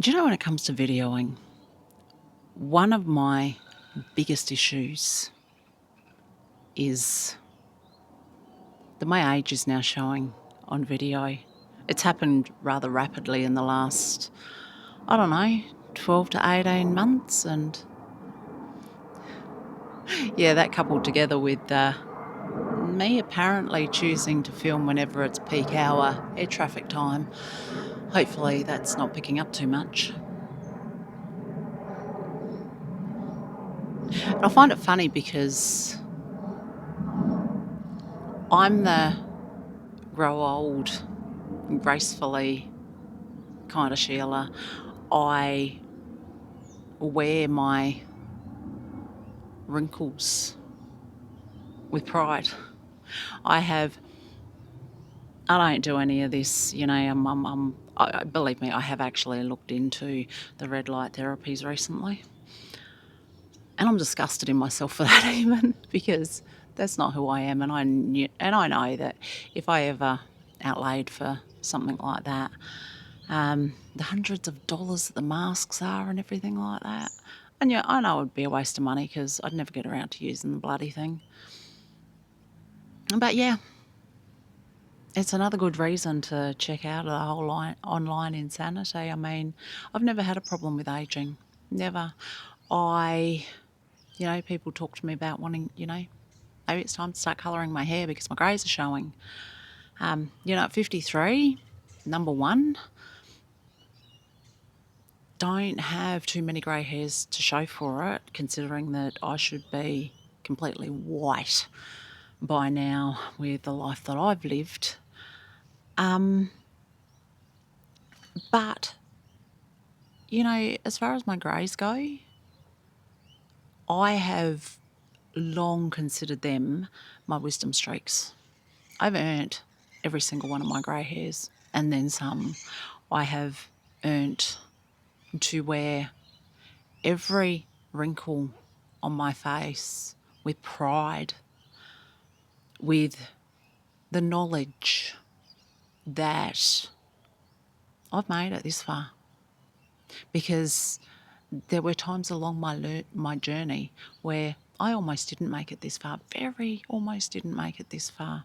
Do you know when it comes to videoing, one of my biggest issues is that my age is now showing on video. It's happened rather rapidly in the last, 12 to 18 months. And yeah, that coupled together with me apparently choosing to film whenever it's peak hour air traffic time. Hopefully that's not picking up too much. And I find it funny because I'm the grow old gracefully kind of Sheila. I wear my wrinkles with pride. I don't do any of this, believe me, I have actually looked into the red light therapies recently. And I'm disgusted in myself for that even, because that's not who I am. And I know that if I ever outlaid for something like that, the hundreds of dollars that the masks are and everything like that. And yeah, I know it would be a waste of money because I'd never get around to using the bloody thing. But yeah, it's another good reason to check out the whole online insanity. I mean, I've never had a problem with aging. Never. People talk to me about wanting, maybe it's time to start colouring my hair because my greys are showing. At 53, number one, don't have too many grey hairs to show for it, considering that I should be completely white by now with the life that I've lived. But, as far as my greys go, I have long considered them my wisdom streaks. I've earned every single one of my grey hairs and then some. I have earned to wear every wrinkle on my face with pride, with the knowledge that I've made it this far. Because there were times along my journey where I almost didn't make it this far, very almost didn't make it this far.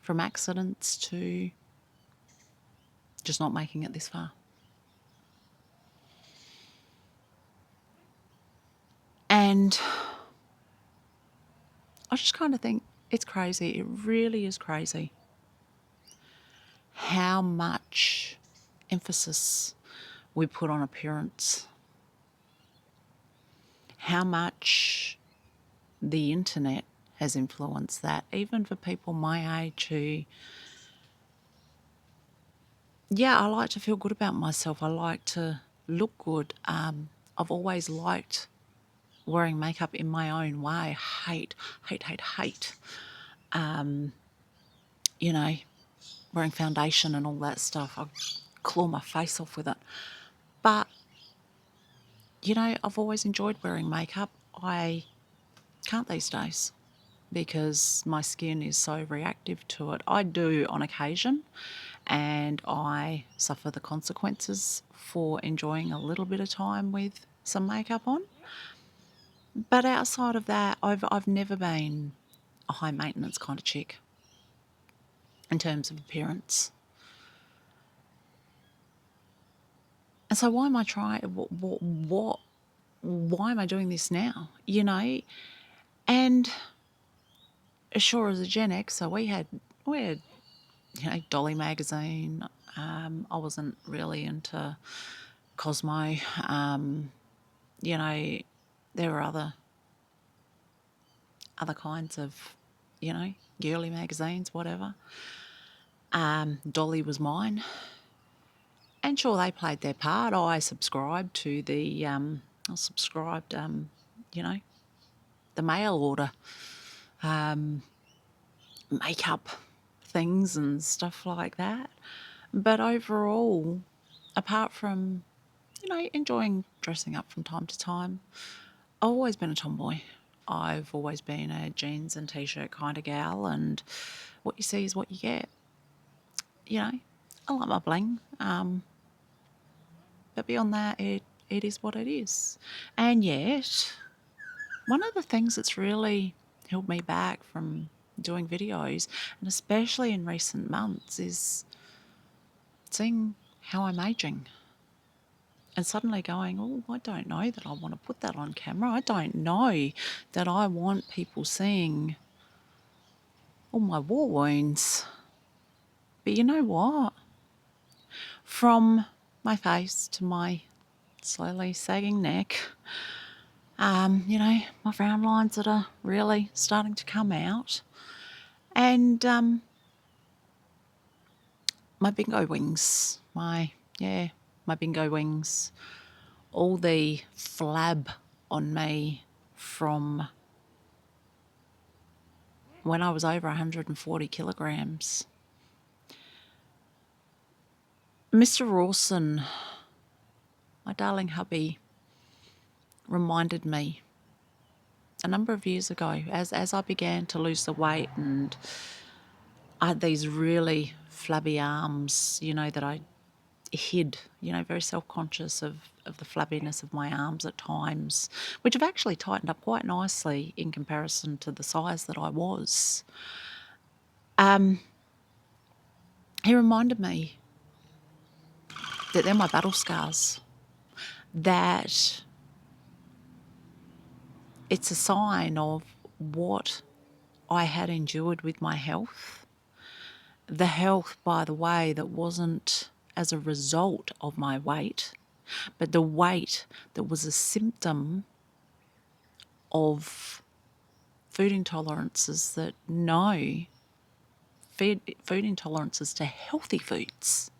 From accidents to just not making it this far. And I just kind of think it's crazy. It really is crazy how much emphasis we put on appearance, how much the internet has influenced that, even for people my age who, I like to feel good about myself. I like to look good. I've always liked wearing makeup in my own way. Hate. Wearing foundation and all that stuff. I claw my face off with it. But, I've always enjoyed wearing makeup. I can't these days because my skin is so reactive to it. I do on occasion, and I suffer the consequences for enjoying a little bit of time with some makeup on. But outside of that, I've never been a high maintenance kind of chick in terms of appearance. And so why am I trying? Why am I doing this now? And sure, as a Gen X, so we had Dolly magazine. I wasn't really into Cosmo. There were other kinds of, girly magazines, whatever. Dolly was mine. And sure, they played their part. I subscribed to the, the mail order makeup things and stuff like that. But overall, apart from, enjoying dressing up from time to time, I've always been a tomboy. I've always been a jeans and T-shirt kind of gal, and what you see is what you get. I like my bling. But beyond that, it is what it is. And yet, one of the things that's really held me back from doing videos, and especially in recent months, is seeing how I'm aging. And suddenly going, oh, I don't know that I want to put that on camera. I don't know that I want people seeing all my war wounds. But you know what? From my face to my slowly sagging neck, my frown lines that are really starting to come out, and my bingo wings, my bingo wings, all the flab on me from when I was over 140 kilograms. Mr. Rawson, my darling hubby, reminded me a number of years ago as I began to lose the weight, and I had these really flabby arms, that I hid, very self-conscious of the flabbiness of my arms at times, which have actually tightened up quite nicely in comparison to the size that I was. He reminded me that they're my battle scars, that it's a sign of what I had endured with my health. The health, by the way, that wasn't as a result of my weight, but the weight that was a symptom of food intolerances food intolerances to healthy foods,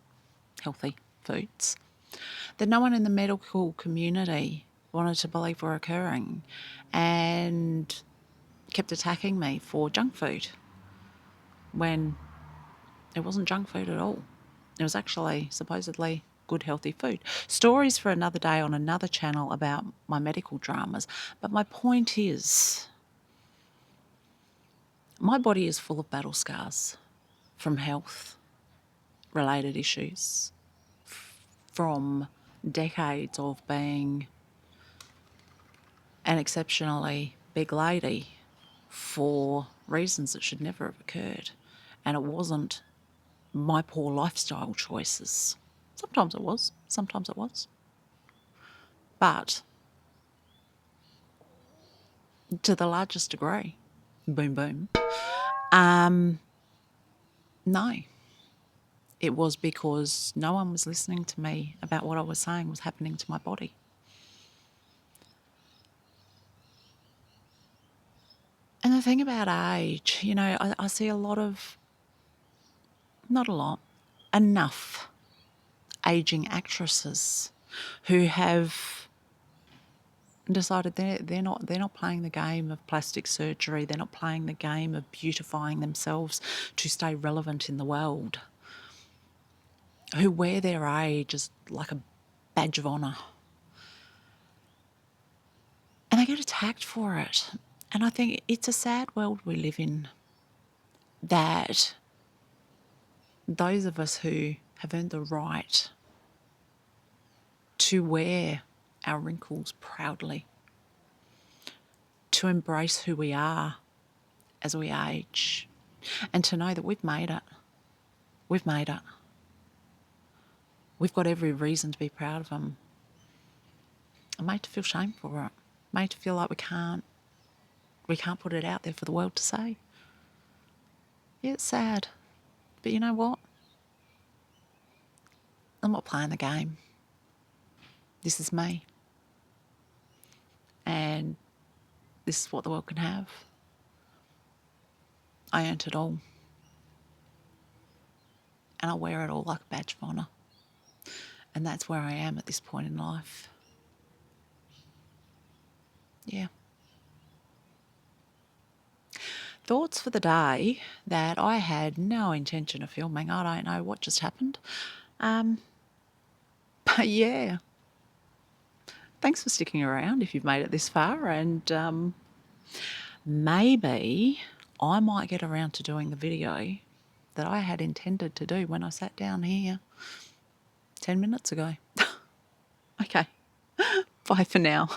that no one in the medical community wanted to believe were occurring, and kept attacking me for junk food when it wasn't junk food at all. It was actually supposedly good, healthy food. Stories for another day on another channel about my medical dramas. But my point is, my body is full of battle scars from health-related issues, from decades of being an exceptionally big lady for reasons that should never have occurred. And it wasn't my poor lifestyle choices. Sometimes it was. But to the largest degree, boom, boom, no. It was because no one was listening to me about what I was saying was happening to my body. And the thing about age, I see a lot of, not a lot, enough aging actresses who have decided they're not playing the game of plastic surgery. They're not playing the game of beautifying themselves to stay relevant in the world. Who wear their age as like a badge of honour. And they get attacked for it. And I think it's a sad world we live in, that those of us who have earned the right to wear our wrinkles proudly, to embrace who we are as we age, and to know that we've made it. We've made it. We've got every reason to be proud of them. I'm made to feel shame for it. Made to feel like we can't put it out there for the world to say. Yeah, it's sad. But you know what? I'm not playing the game. This is me. And this is what the world can have. I earned it all. And I wear it all like a badge of honour. And that's where I am at this point in life. Yeah. Thoughts for the day that I had no intention of filming. I don't know what just happened. But yeah. Thanks for sticking around if you've made it this far, and maybe I might get around to doing the video that I had intended to do when I sat down here 10 minutes ago. Bye for now.